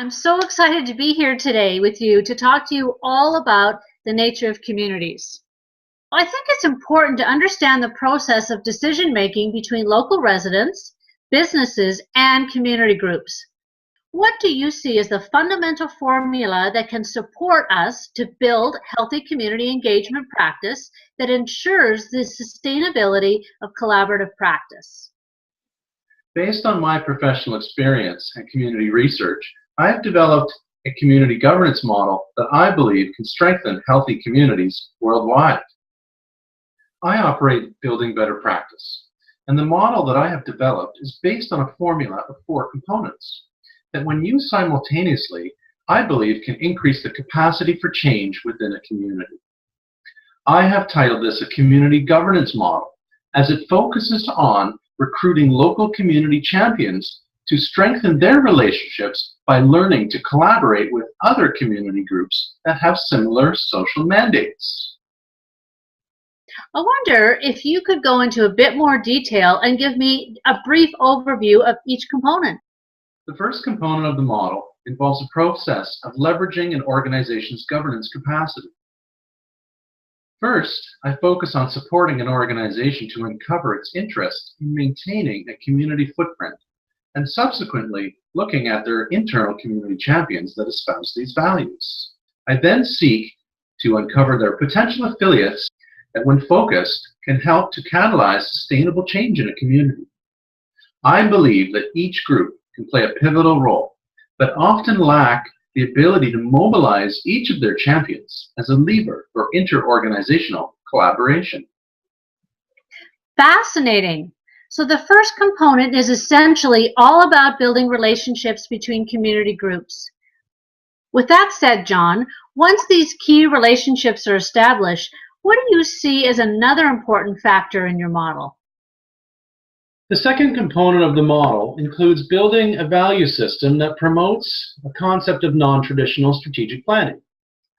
I'm so excited to be here today with you to talk to you all about the nature of communities. I think it's important to understand the process of decision making between local residents, businesses, and community groups. What do you see as the fundamental formula that can support us to build healthy community engagement practice that ensures the sustainability of collaborative practice? Based on my professional experience and community research, I have developed a community governance model that I believe can strengthen healthy communities worldwide. I operate Building Better Practice, and the model that I have developed is based on a formula of 4 components that, when used simultaneously, I believe can increase the capacity for change within a community. I have titled this a community governance model, as it focuses on recruiting local community champions to strengthen their relationships by learning to collaborate with other community groups that have similar social mandates. I wonder if you could go into a bit more detail and give me a brief overview of each component. The first component of the model involves a process of leveraging an organization's governance capacity. First, I focus on supporting an organization to uncover its interest in maintaining a community footprint, and subsequently looking at their internal community champions that espouse these values. I then seek to uncover their potential affiliates that, when focused, can help to catalyze sustainable change in a community. I believe that each group can play a pivotal role, but often lack the ability to mobilize each of their champions as a lever for inter-organizational collaboration. Fascinating. So the first component is essentially all about building relationships between community groups. With that said, John, once these key relationships are established, what do you see as another important factor in your model? The second component of the model includes building a value system that promotes a concept of non-traditional strategic planning.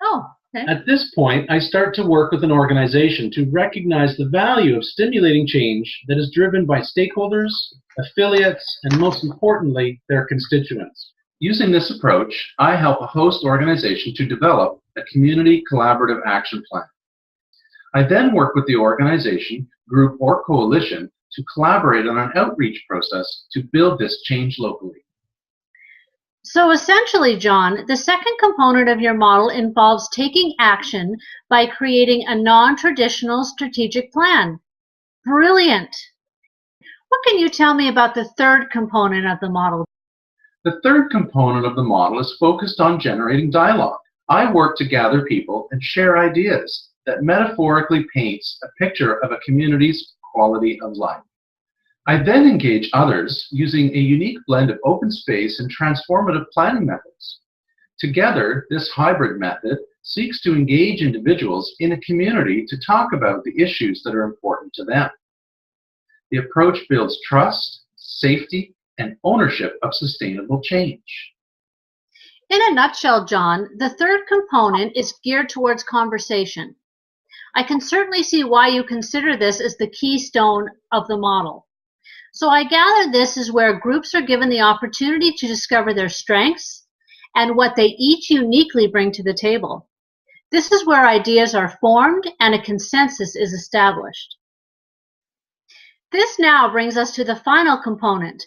Oh, okay. At this point, I start to work with an organization to recognize the value of stimulating change that is driven by stakeholders, affiliates, and most importantly, their constituents. Using this approach, I help a host organization to develop a community collaborative action plan. I then work with the organization, group, or coalition to collaborate on an outreach process to build this change locally. So essentially, John, the second component of your model involves taking action by creating a non-traditional strategic plan. Brilliant. What can you tell me about the third component of the model? The third component of the model is focused on generating dialogue. I work to gather people and share ideas that metaphorically paints a picture of a community's quality of life. I then engage others using a unique blend of open space and transformative planning methods. Together, this hybrid method seeks to engage individuals in a community to talk about the issues that are important to them. The approach builds trust, safety, and ownership of sustainable change. In a nutshell, John, the third component is geared towards conversation. I can certainly see why you consider this as the keystone of the model. So I gather this is where groups are given the opportunity to discover their strengths and what they each uniquely bring to the table. This is where ideas are formed and a consensus is established. This now brings us to the final component.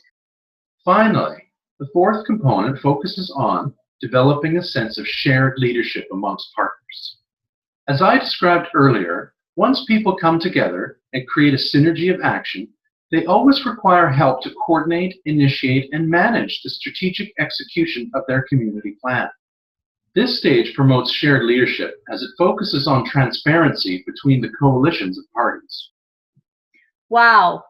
Finally, the fourth component focuses on developing a sense of shared leadership amongst partners. As I described earlier, once people come together and create a synergy of action, they always require help to coordinate, initiate, and manage the strategic execution of their community plan. This stage promotes shared leadership as it focuses on transparency between the coalitions of parties. Wow.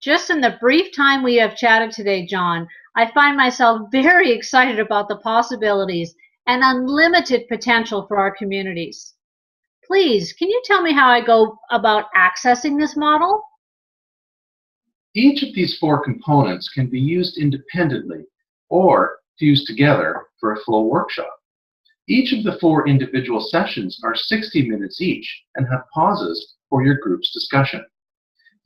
Just in the brief time we have chatted today, John, I find myself very excited about the possibilities and unlimited potential for our communities. Please, can you tell me how I go about accessing this model? Each of these 4 components can be used independently or fused together for a full workshop. Each of the 4 individual sessions are 60 minutes each and have pauses for your group's discussion.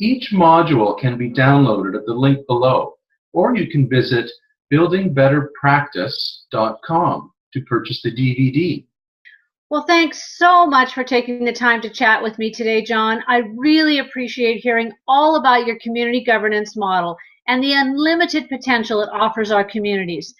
Each module can be downloaded at the link below, or you can visit buildingbetterpractice.com to purchase the DVD. Well, thanks so much for taking the time to chat with me today, John. I really appreciate hearing all about your community governance model and the unlimited potential it offers our communities.